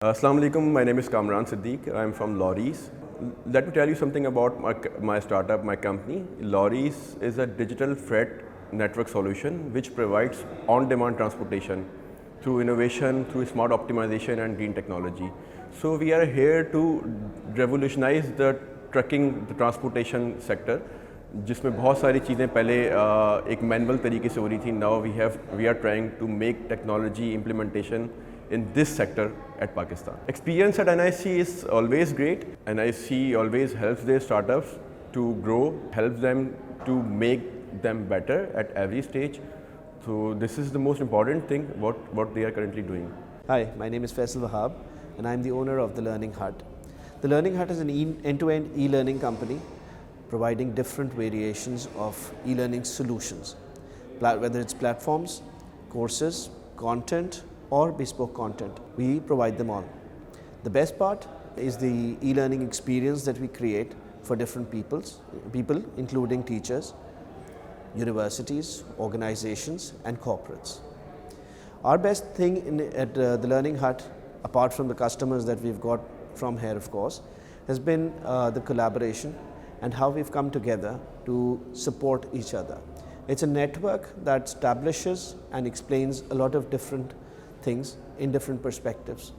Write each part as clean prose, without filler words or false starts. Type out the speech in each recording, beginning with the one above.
Assalamu alaikum, my name is Kamran Siddiq. I'm from Lorries. Let me tell you something about my startup, my company. Lorries is a digital freight network solution which provides on-demand transportation through innovation, through smart optimization and green technology. So we are here to revolutionize the transportation sector, जिसमें बहुत सारी चीज़ें पहले एक manual तरीके से हो रही थी. Now we are trying to make technology implementation in this sector at Pakistan. Experience at NIC is always great. NIC always helps their startups to grow, helps them to make them better at every stage. So this is the most important thing what they are currently doing. Hi, my name is Faisal Wahab and I'm the owner of The Learning Hut. The Learning Hut is an end-to-end e-learning company providing different variations of e-learning solutions, whether it's platforms, courses, content, or bespoke content. We provide them all. The best part is the e-learning experience that we create for different people, including teachers, universities, organizations, and corporates. Our best thing at The Learning Hut, apart from the customers that we've got from here, of course, has been the collaboration and how we've come together to support each other. It's a network that establishes and explains a lot of different things in different perspectives.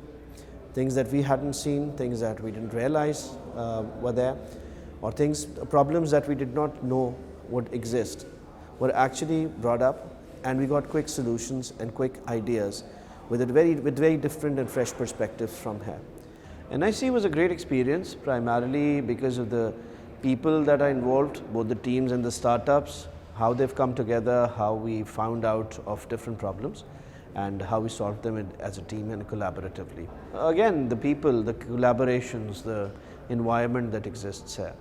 Things that we hadn't seen, things that we didn't realize were there, or problems that we did not know would exist were actually brought up, and we got quick solutions and quick ideas with very different and fresh perspectives from here. NIC was a great experience, primarily because of the people that are involved, both the teams and the startups, how they've come together, how we found out of different problems, and how we solved them as a team and collaboratively. Again, the people, the collaborations, the environment that exists here.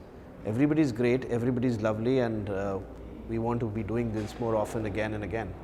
Everybody's great, everybody's lovely, and we want to be doing this more often again and again.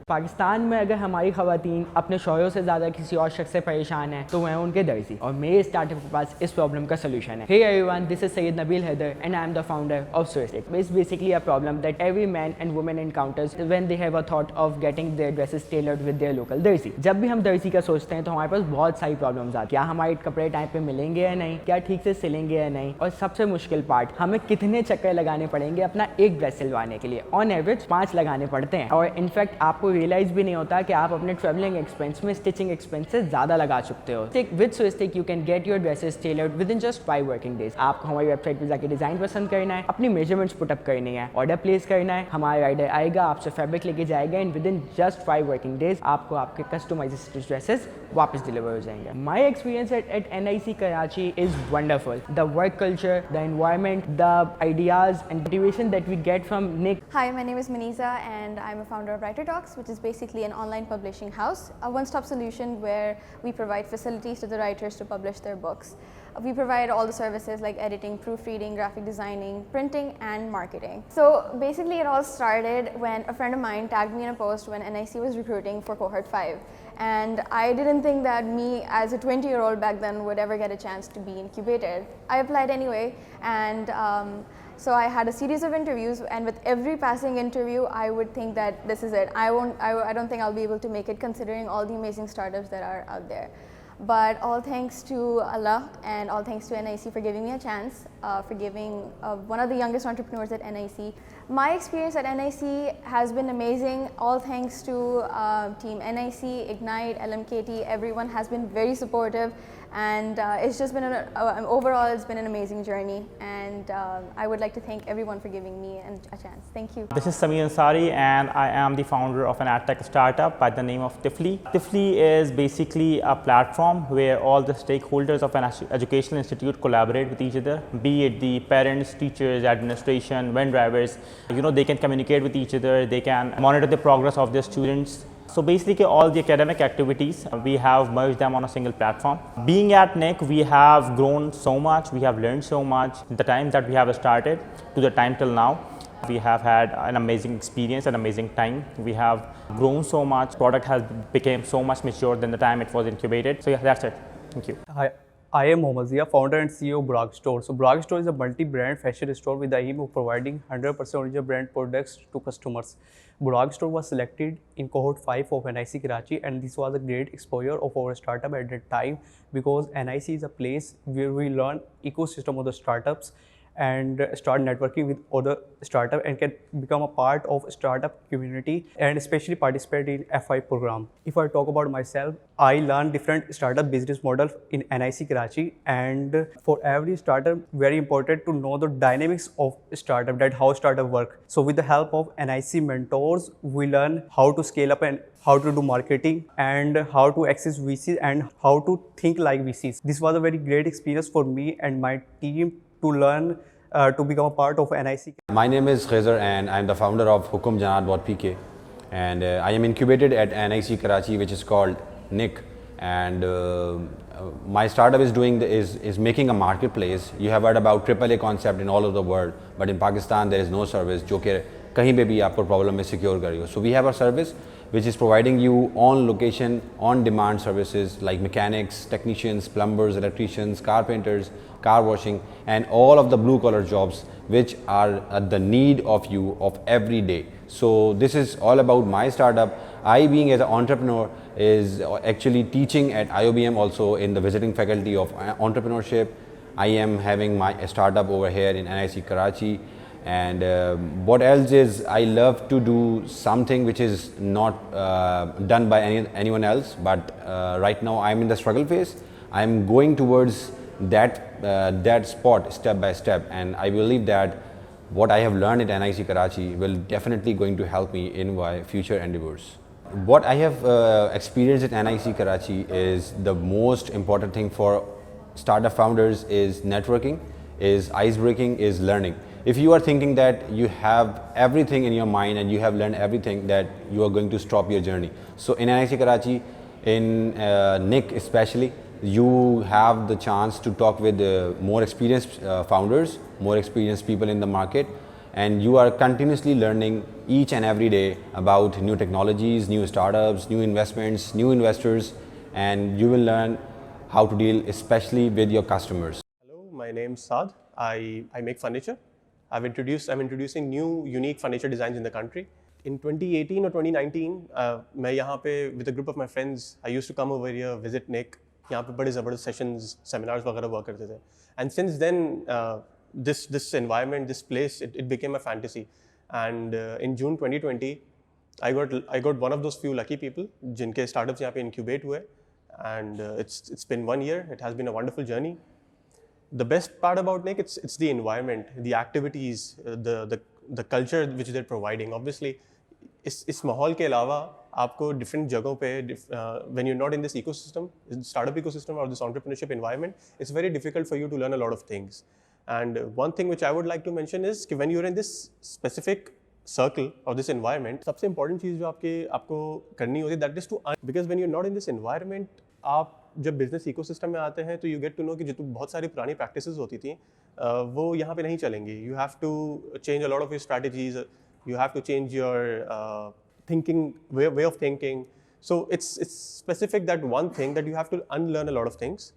Pakistan में अगर हमारी ख़वातीन अपने शौहरों से ज़्यादा किसी और शख्स से परेशान हैं तो वह उनके दर्जी, और मेरे स्टार्टअप के पास इस प्रॉब्लम का सोल्यूशन है. Hey everyone, this is Sayyid Nabil Haider and I am the founder of Swisstic. It's basically a problem that every man and woman encounters when they have a thought of getting their dresses tailored with their local दर्जी. जब भी हम दर्जी का सोचते हैं तो हमारे पास बहुत सारी प्रॉब्लम्स आती हैं. क्या हमारे कपड़े टाइम पे मिलेंगे या नहीं, क्या ठीक से सिलेंगे या नहीं, और सबसे मुश्किल पार्ट, हमें कितने चक्कर लगाने पड़ेंगे अपना एक ड्रेस सिलवाने के लिए. ऑन एवरेज 5 लगाने पड़ते हैं, और इनफैक्ट आपको रियलाइज भी नहीं होता कि आप अपने ट्रैवलिंग एक्सपेंस में स्टिचिंग एक्सपेंस से ज़्यादा लगा चुकते हो. विद स्विस्टिक you can get your dresses tailored within just 5 working days. आपको हमारी वेबसाइट पर जाकर डिज़ाइन पसंद करना है, अपनी मेजरमेंट्स पुटअप करनी है, ऑर्डर प्लेस करना है, हमारा राइडर आएगा, आपसे फैब्रिक लेके जाएगा, and with in just 5 working days आपको आपके कस्टमाइज्ड स्टिच ड्रेसेस वापस डिलीवर हो जाएंगे. My experience eight NIC Karachi is wonderful. The work culture, the environment, the ideas and motivation that we get from Nick. Hi, my name is Maniza and I'm a founder of Writer Talks, which is basically an online publishing house, a one-stop solution where we provide facilities to the writers to publish their books. We provide all the services like editing, proofreading, graphic designing, printing, and marketing. So basically it all started when a friend of mine tagged me in a post when NIC was recruiting for cohort 5. And I didn't think that me as a 20-year-old back then would ever get a chance to be incubated. I applied anyway, and so I had a series of interviews, and with every passing interview I would think that this is it. I don't think I'll be able to make it considering all the amazing startups that are out there. But all thanks to Allah and all thanks to NIC for giving me a chance, for giving one of the youngest entrepreneurs at NIC. My experience at NIC has been amazing, all thanks to team NIC, Ignite, LMKT, everyone has been very supportive, and it's just been overall it's been an amazing journey, and I would like to thank everyone for giving me a chance. Thank you. This is Samir Ansari and I am the founder of an AdTech startup by the name of Tifli. Tifli is basically a platform where all the stakeholders of an educational institute collaborate with each other, be it the parents, teachers, administration, van drivers. They can communicate with each other, they can monitor the progress of their students. So basically all the academic activities, we have merged them on a single platform. Being at NIC, we have grown so much, we have learned so much. The time that we have started to the time till now, we have had an amazing experience, an amazing time. We have grown so much, product has become so much mature than the time it was incubated. So yeah, that's it. Thank you. Hi, I am Mohammad Zia, founder and CEO of Bragg Store. So Bragg Store is a multi-brand fashion store with the aim of providing 100% original brand products to customers. Bragg Store was selected in cohort 5 of NIC Karachi, and this was a great exposure of our startup at that time, because NIC is a place where we learn ecosystem of the startups and start networking with other startup and can become a part of startup community and especially participate in FI program. If I talk about myself, I learned different startup business model in NIC Karachi, and for every startup very important to know the dynamics of startup, that how startup work. So with the help of NIC mentors, we learn how to scale up and how to do marketing and how to access VCs and how to think like VCs. This was a very great experience for me and my team to learn to become a part of NIC. My name is Khizr and I'm the founder of Hukum Janaat.pk, and I am incubated at NIC Karachi, which is called NIC, and my startup is making a marketplace. You have heard about AAA concept in all over the world, but in Pakistan there is no service जो कि कहीं पे भी आपको problem में secure कर रही हो. So we have a service which is providing you on location, on demand services like mechanics, technicians, plumbers, electricians, carpenters, car washing, and all of the blue collar jobs which are at the need of you of every day. So this is all about my startup. I, being as an entrepreneur, is actually teaching at IOBM also in the visiting faculty of entrepreneurship. I am having my startup over here in NIC Karachi. And what else is, I love to do something which is not done by anyone else, but right now I'm in the struggle phase. I'm going towards that spot step by step, and I believe that what I have learned at NIC Karachi will definitely going to help me in my future endeavors. What I have experienced at NIC Karachi is the most important thing for startup founders is networking, is ice breaking, is learning. If you are thinking that you have everything in your mind and you have learned everything, that you are going to stop your journey. So in NIC Karachi, in NIC especially, you have the chance to talk with more experienced founders, more experienced people in the market, and you are continuously learning each and every day about new technologies, new startups, new investments, new investors, and you will learn how to deal especially with your customers. Hello, my name is Saad. I make furniture. I'm introducing new unique furniture designs in the country. In 2018 or 2019, मैं यहाँ पे with a group of my friends, I used to come over here, visit NIC. यहाँ पे बड़े ज़बरदस्त sessions, seminars वगैरह हुआ करते थे. And since then, this environment, this place, it became a fantasy. And in June 2020, I got one of those few lucky people जिनके startups यहाँ पे incubate हुए. And it's been 1 year. It has been a wonderful journey. The best part about NIC, it's the environment, the activities, the culture which they're providing. Obviously, इस माहौल के अलावा आपको different जगहों पे when you're not in this ecosystem, startup ecosystem or this entrepreneurship environment, it's very difficult for you to learn a lot of things. And one thing which I would like to mention is कि when you're in this specific circle or this environment, सबसे important चीज़ जो आपको करनी होती है, that is to because when you're not in this environment, आप जब business ecosystem में आते हैं तो यू गेट टू नो कि जो बहुत सारी पुरानी प्रैक्टिसेस होती थी वो यहाँ पे नहीं चलेंगी. You have to change a lot of your strategies, you have to change your thinking way of thinking. So it's specific that one thing that you have to unlearn a lot of things.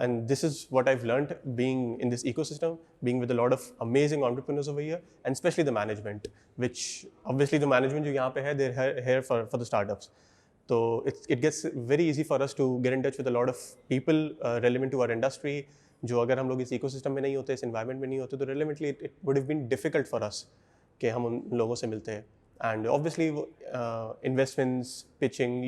And this is what I've learned being in this ecosystem, being with a lot of amazing entrepreneurs over here, and especially the management, which obviously the management जो यहाँ पे है, they're here for the startups. So it gets very easy for us to get in touch with a lot of people relevant to our industry. जो अगर हम लोग इस ecosystem में नहीं होते, इस environment में नहीं होते, तो relevantly it would have been difficult for us कि हम उन लोगों से मिलते हैं. And obviously investments, pitching,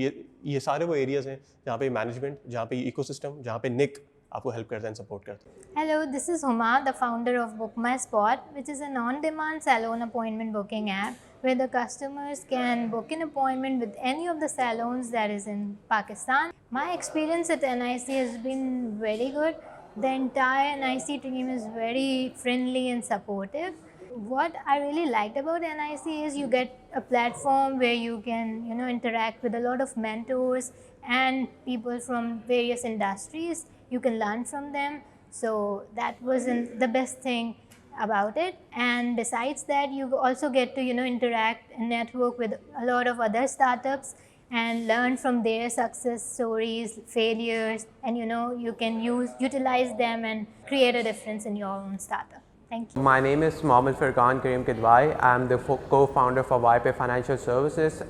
ये सारे वो areas हैं जहाँ पे management, जहाँ पे ecosystem, जहाँ पे NIC आपको help करता है and support करता है. Hello, this is Huma, the founder of Book My Spot, which is an on-demand salon appointment booking app where the customers can book an appointment with any of the salons that is in Pakistan. My experience at NIC has been very good. The entire NIC team is very friendly and supportive. What I really liked about NIC is you get a platform where you can, interact with a lot of mentors and people from various industries. You can learn from them. So that was the best thing about it. And besides that, you also get to, interact and network with a lot of other startups and learn from their success stories, failures, and you can utilize them and create a difference in your own startup. Thank you. My name is Mohammad Furqan Karim Kidwai. I'm the co-founder for YPay Financial Services.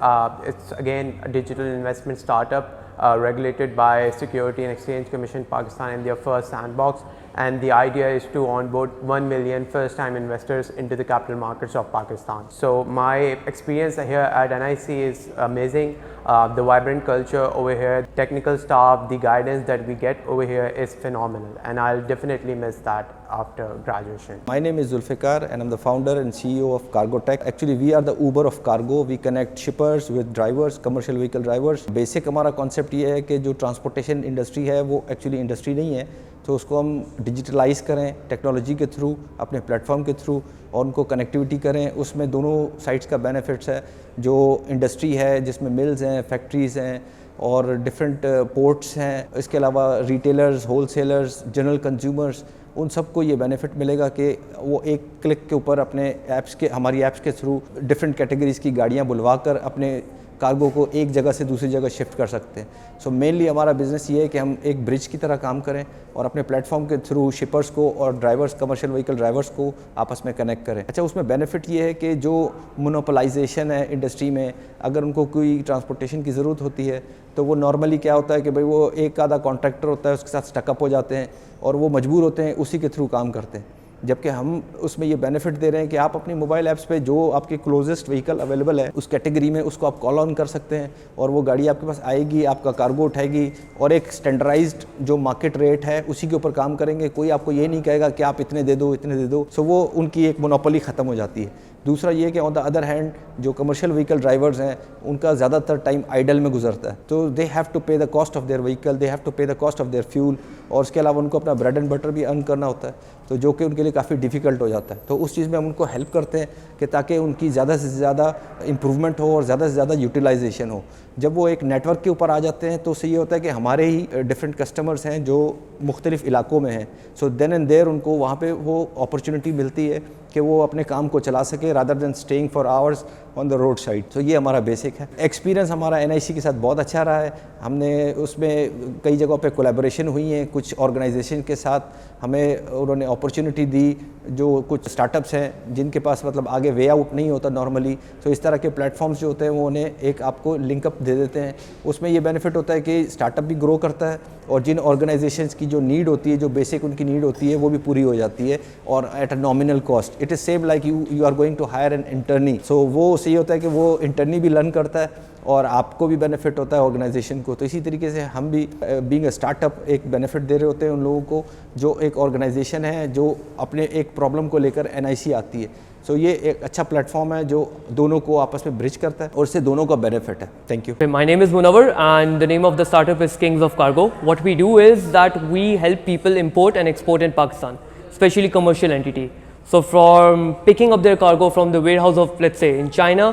It's again a digital investment startup regulated by Security and Exchange Commission Pakistan in their first sandbox, and the idea is to onboard 1 million first-time investors into the capital markets of Pakistan. So my experience here at NIC is amazing. The vibrant culture over here, technical staff, the guidance that we get over here is phenomenal, and I'll definitely miss that after graduation. My name is Zulfikar and I'm the founder and CEO of Cargotech. Actually, we are the Uber of cargo. We connect shippers with drivers, commercial vehicle drivers. Basic हमारा concept ये है कि जो transportation industry है वो actually industry नहीं है, तो उसको हम डिजिटलाइज करें टेक्नोलॉजी के थ्रू, अपने प्लेटफॉर्म के थ्रू, और उनको कनेक्टिविटी करें. उसमें दोनों साइड्स का बेनिफिट्स है. जो इंडस्ट्री है जिसमें मिल्स हैं, फैक्ट्रीज़ हैं और डिफरेंट पोर्ट्स हैं, इसके अलावा रिटेलर्स, होलसेलर्स, जनरल कंज्यूमर्स, उन सबको ये बेनिफिट मिलेगा कि वो एक क्लिक के ऊपर अपने ऐप्स के, हमारी ऐप्स के थ्रू डिफरेंट कैटेगरीज़ की गाड़ियाँ बुलवा कर अपने कार्गो को एक जगह से दूसरी जगह शिफ्ट कर सकते हैं. सो मेनली हमारा बिज़नेस ये है कि हम एक ब्रिज की तरह काम करें और अपने प्लेटफॉर्म के थ्रू शिपर्स को और ड्राइवर्स, कमर्शियल व्हीकल ड्राइवर्स को आपस में कनेक्ट करें. अच्छा, उसमें बेनिफिट ये है कि जो मोनोपोलाइजेशन है इंडस्ट्री में, अगर उनको कोई ट्रांसपोर्टेशन की ज़रूरत होती है तो वो नॉर्मली क्या होता है कि भाई वो एक आधा कॉन्ट्रैक्टर होता है, उसके साथ स्टकअप हो जाते हैं और वो मजबूर होते हैं उसी के थ्रू काम करते हैं. जबकि हम उसमें ये बेनिफिट दे रहे हैं कि आप अपनी मोबाइल ऐप्स पे जो आपके क्लोजेस्ट व्हीकल अवेलेबल है उस कैटेगरी में उसको आप कॉल ऑन कर सकते हैं और वो गाड़ी आपके पास आएगी, आपका कार्गो उठाएगी और एक स्टैंडर्डाइज्ड जो मार्केट रेट है उसी के ऊपर काम करेंगे. कोई आपको ये नहीं कहेगा कि आप इतने दे दो, इतने दे दो. सो वो उनकी एक मोनोपोली ख़त्म हो जाती है. दूसरा ये कि ऑन द अदर हैंड जो कमर्शियल व्हीकल ड्राइवर्स हैं उनका ज़्यादातर टाइम आइडल में गुजरता है, तो they have to pay the cost of their vehicle, they have to pay the cost of their fuel, और उसके अलावा उनको अपना ब्रेड एंड बटर भी अर्न करना होता है, तो जो कि उनके लिए काफ़ी डिफ़िकल्ट हो जाता है. तो उस चीज़ में हम उनको हेल्प करते हैं कि ताकि उनकी ज़्यादा से ज़्यादा इम्प्रूवमेंट हो और ज़्यादा से ज़्यादा यूटिलाइजेशन हो. जब वो एक नेटवर्क के ऊपर आ जाते हैं तो उससे ये होता है कि हमारे ही डिफरेंट कस्टमर्स हैं जो मुख्तलिफ़ इलाकों में हैं, सो देन एंड देयर उनको वहाँ पे वो अपॉर्चुनिटी मिलती है कि वो अपने काम को चला सके rather than staying for hours on the road side. तो ये हमारा बेसिक है. एक्सपीरियंस हमारा NIC के साथ बहुत अच्छा रहा है. हमने उसमें कई जगहों पे कोलैबोरेशन हुई हैं, कुछ ऑर्गेनाइजेशन के साथ हमें उन्होंने अपॉर्चुनिटी दी, जो कुछ स्टार्टअप्स हैं जिनके पास मतलब आगे वे आउट नहीं होता नॉर्मली, तो इस तरह के प्लेटफॉर्म्स जो होते हैं वो उन्हें एक आपको लिंकअप दे देते हैं. उसमें ये बेनिफिट होता है कि स्टार्टअप भी ग्रो करता है और जिन ऑर्गेनाइजेशंस की जो नीड होती है, जो बेसिक उनकी नीड होती है, वो भी पूरी हो जाती है और at a nominal cost. It is same like you are going to hire an internee. So वो सही होता है कि वो इंटर्नी भी लर्न करता है और आपको भी बेनिफिट होता है ऑर्गेनाइजेशन को. तो इसी तरीके से हम भी बीइंग अ स्टार्टअप एक बेनिफिट दे रहे होते हैं उन लोगों को जो एक ऑर्गेनाइजेशन है जो अपने एक प्रॉब्लम को लेकर NIC आती है. सो ये एक अच्छा प्लेटफॉर्म है जो दोनों को आपस में ब्रिज करता है और इससे दोनों का बेनिफिट है. Thank you. My name is Munawar and the name of the startup is Kings of Cargo. What we do is that we help people import and export in Pakistan, especially commercial entity. So from picking up their cargo from the warehouse of, let's say, in China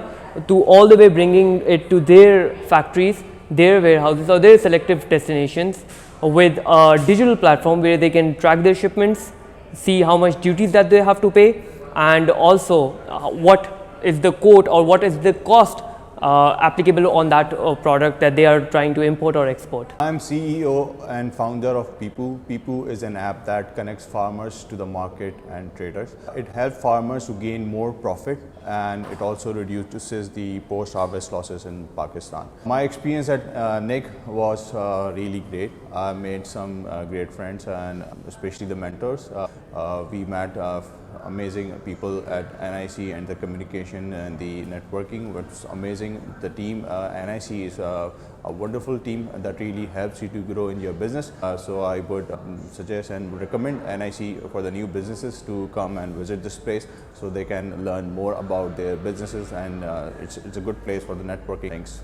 to all the way bringing it to their factories, their warehouses or their selective destinations with a digital platform where they can track their shipments, see how much duties that they have to pay, and also what is the quote or what is the cost applicable on that product that they are trying to import or export. I'm CEO and founder of Pipu. Pipu is an app that connects farmers to the market and traders. It helps farmers to gain more profit and it also reduces the post-harvest losses in Pakistan. My experience at NIC was really great. I made some great friends and especially the mentors. We met amazing people at NIC and the communication and the networking was amazing. The team NIC is a wonderful team that really helps you to grow in your business. So I would suggest and recommend NIC for the new businesses to come and visit this place so they can learn more about their businesses and it's a good place for the networking. Thanks.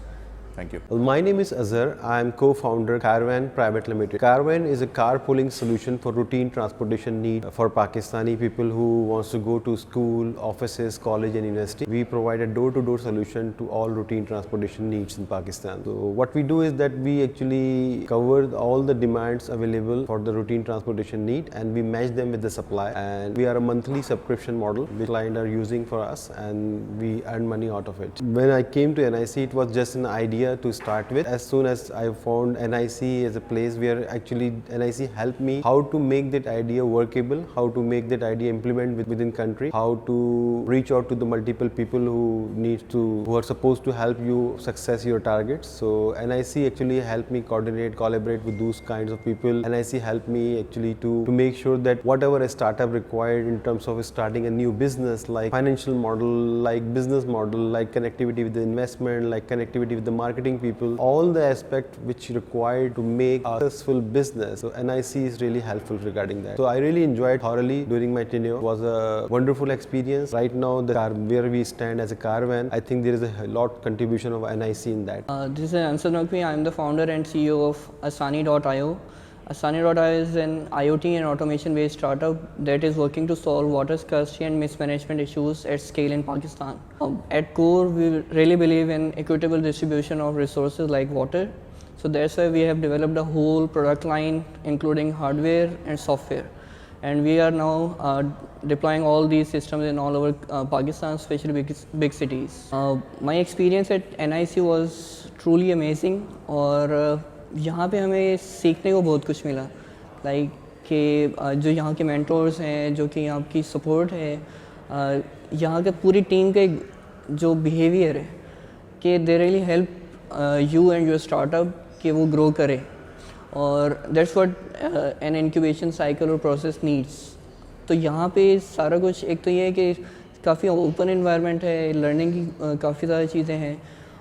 Thank you. Well, my name is Azhar. I am co-founder Caravan Private Limited. Caravan is a carpooling solution for routine transportation need for Pakistani people who wants to go to school, offices, college and university. We provide a door-to-door solution to all routine transportation needs in Pakistan. So what we do is that we actually cover all the demands available for the routine transportation need and we match them with the supply, and we are a monthly subscription model which clients are using for us and we earn money out of it. When I came to NIC, it was just an idea idea to start with. As soon as I found NIC as a place where actually NIC helped me how to make that idea workable, how to make that idea implement within country, how to reach out to the multiple people who are supposed to help you success your targets. So NIC actually helped me collaborate with those kinds of people. NIC helped me actually to make sure that whatever a startup required in terms of starting a new business, like financial model, like business model, like connectivity with the investment, like connectivity with the marketing people, all the aspects which required to make a successful business. So NIC is really helpful regarding that. So I really enjoyed thoroughly during my tenure. It was a wonderful experience. Right now, where we stand as a Caravan, I think there is a lot contribution of NIC in that. This is Ansar Naqvi. I am the founder and CEO of Asani.io. Asani.io is an IoT and automation based startup that is working to solve water scarcity and mismanagement issues at scale in Pakistan. At core, we really believe in equitable distribution of resources like water. So that's why we have developed a whole product line including hardware and software. And we are now deploying all these systems in all over Pakistan, especially big cities. My experience at NIC was truly amazing और यहाँ पे हमें सीखने को बहुत कुछ मिला, like कि जो यहाँ के मेंटोर्स हैं, जो कि यहाँ की सपोर्ट है, यहाँ के पूरी टीम के जो बिहेवियर है कि they really help you and your startup कि वो ग्रो करे, और that's what an incubation cycle और प्रोसेस नीड्स. तो यहाँ पे सारा कुछ, एक तो ये है कि काफ़ी ओपन एनवायरनमेंट है, लर्निंग की काफ़ी ज़्यादा चीज़ें हैं,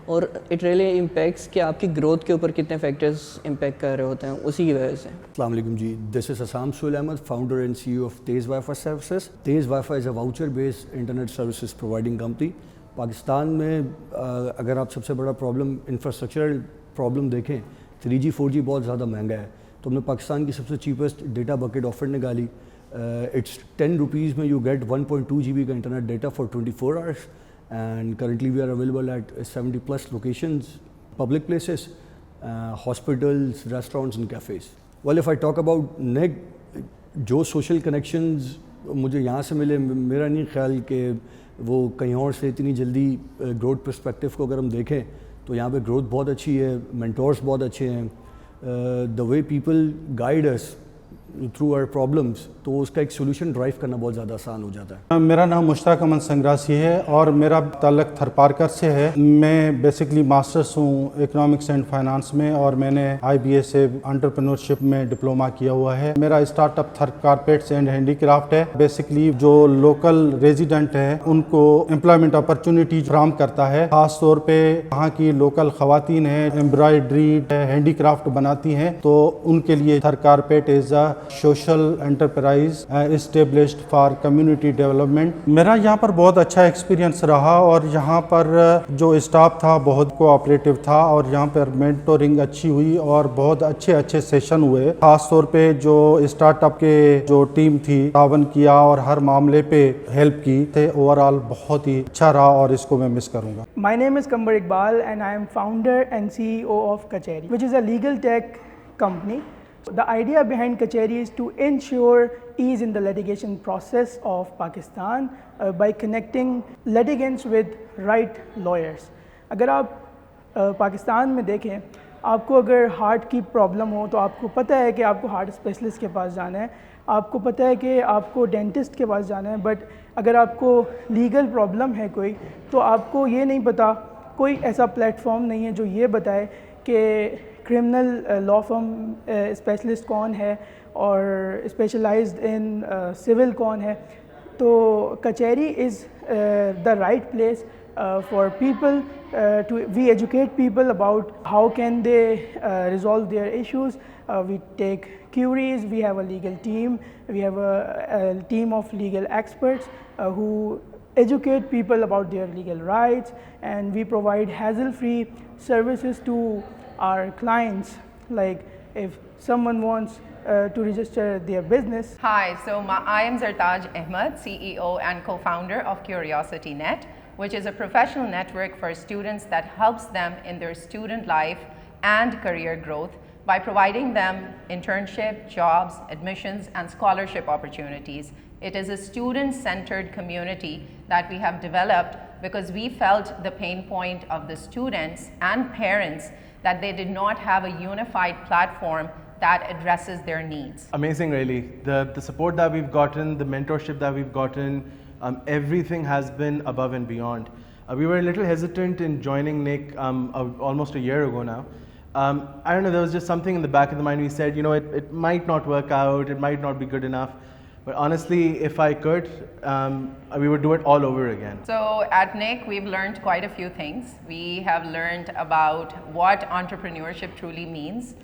और इट रियली इम्पैक्ट्स कि आपकी ग्रोथ के ऊपर कितने फैक्टर्स इम्पैक्ट कर रहे होते हैं उसी की वजह से. अस्सलाम वालेकुम जी, this is Asam Sul Ahmed, founder and CEO of Tez wifi services. Tez wifi is a voucher based internet services providing company. Pakistan में अगर आप सबसे बड़ा प्रॉब्लम इंफ्रास्ट्रक्चरल प्रॉब्लम देखें, 3G 4G बहुत ज़्यादा महंगा है. तो हमने पाकिस्तान की सबसे चीपेस्ट डेटा बकेट ऑफर निकाली. इट्स 10 रुपीज़ में यू गेट 1.2 GB का internet data for 24 hours. And currently we are available at 70 plus locations, public places, hospitals, restaurants and cafes. Well, if I talk about NIC, जो social connections मुझे यहाँ से मिले, मेरा नहीं ख्याल कि वो कहीं और से इतनी जल्दी growth perspective को अगर हम देखें तो यहाँ पे growth बहुत अच्छी है, mentors बहुत अच्छे हैं, the way people guide us through our problems, तो उसका एक सोल्यूशन ड्राइव करना बहुत ज़्यादा आसान हो जाता है. मेरा नाम मुश्ताक अमन संग्रासी है और मेरा ताल्लुक थरपारकर से है. मैं बेसिकली मास्टर्स हूँ इकोनॉमिक्स एंड फाइनेंस में और मैंने IBA से एंटरप्रेन्योरशिप में डिप्लोमा किया हुआ है. मेरा स्टार्टअप थर कारपेट्स एंड हैंडीक्राफ्ट है. बेसिकली जो लोकल रेजिडेंट हैं उनको एम्प्लॉयमेंट अपॉर्चुनिटी फ्राहम करता है. ख़ास तौर पे यहाँ की लोकल ख़वातीन हैं, एम्ब्रॉयडरी हैंडीक्राफ्ट बनाती हैं, तो उनके लिए थर carpet is a social enterprise established for community development. मेरा यहाँ पर बहुत अच्छा एक्सपीरियंस रहा और यहाँ पर जो स्टाफ था बहुत कोऑपरेटिव था और यहाँ पर मेंटोरिंग अच्छी हुई और बहुत अच्छे सेशन हुए. खास तौर पे जो स्टार्टअप के जो टीम थी तावन किया और हर मामले पे हेल्प की थे. ओवरऑल बहुत ही अच्छा रहा और इसको मैं मिस करूँगा. माई name is Kambar Iqbal and I am founder and CEO of Kacheri, which is a legal tech company. The idea behind Kacheri is to ensure ease in the litigation process of Pakistan by connecting litigants with right lawyers. अगर आप पाकिस्तान में देखें, आपको अगर heart की problem हो तो आपको पता है कि आपको हार्ट स्पेशलिस्ट के पास जाना है, आपको पता है कि आपको डेंटिस्ट के पास जाना है. बट अगर आपको लीगल प्रॉब्लम है कोई, तो आपको ये नहीं पता, कोई ऐसा प्लेटफॉर्म नहीं है जो ये बताए कि क्रिमिनल लॉ फर्म स्पेशलिस्ट कौन है और स्पेशलाइज्ड इन सिविल कौन है. तो Kacheri is the right place for people we educate people about how can they resolve their issues. We take queries, we have a legal team, we have a team of legal experts who educate people about their legal rights, and we provide hassle-free services to our clients, like if someone wants to register their business. Hi, so I am Zartaj Ahmed, CEO and co-founder of CuriosityNet, which is a professional network for students that helps them in their student life and career growth by providing them internship, jobs, admissions, and scholarship opportunities. It is a student-centered community that we have developed because we felt the pain point of the students and parents that they did not have a unified platform that addresses their needs. Amazing, really. The support that we've gotten, the mentorship that we've gotten, everything has been above and beyond. We were a little hesitant in joining NIC almost a year ago now. I don't know, there was just something in the back of the mind. We said, you know, it might not work out, it might not be good enough. But honestly, if I could, we would do it all over again. So at NIC, we've learned quite a few things. We have learned about what entrepreneurship truly means.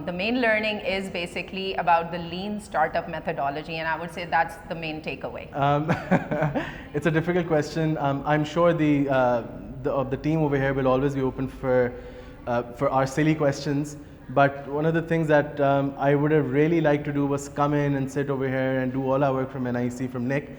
The main learning is basically about the lean startup methodology, and I would say that's the main takeaway. It's a difficult question. I'm sure the team over here will always be open for our silly questions. But one of the things that I would have really liked to do was come in and sit over here and do all our work from NIC, from NIC.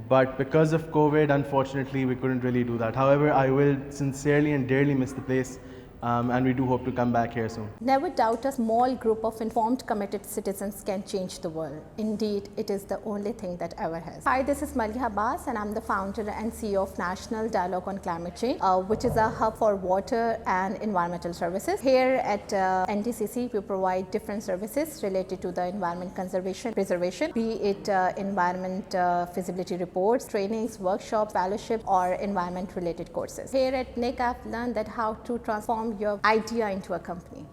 But because of COVID, unfortunately, we couldn't really do that. However, I will sincerely and dearly miss the place. And we do hope to come back here soon. Never doubt a small group of informed, committed citizens can change the world. Indeed, it is the only thing that ever has. Hi, this is Maliha Abbas, and I'm the founder and CEO of National Dialogue on Climate Change, which is a hub for water and environmental services. Here at NDCC, we provide different services related to the environment conservation, preservation, be it environment feasibility reports, trainings, workshops, fellowship, or environment-related courses. Here at NIC, I've learned that how to transform your idea into a company.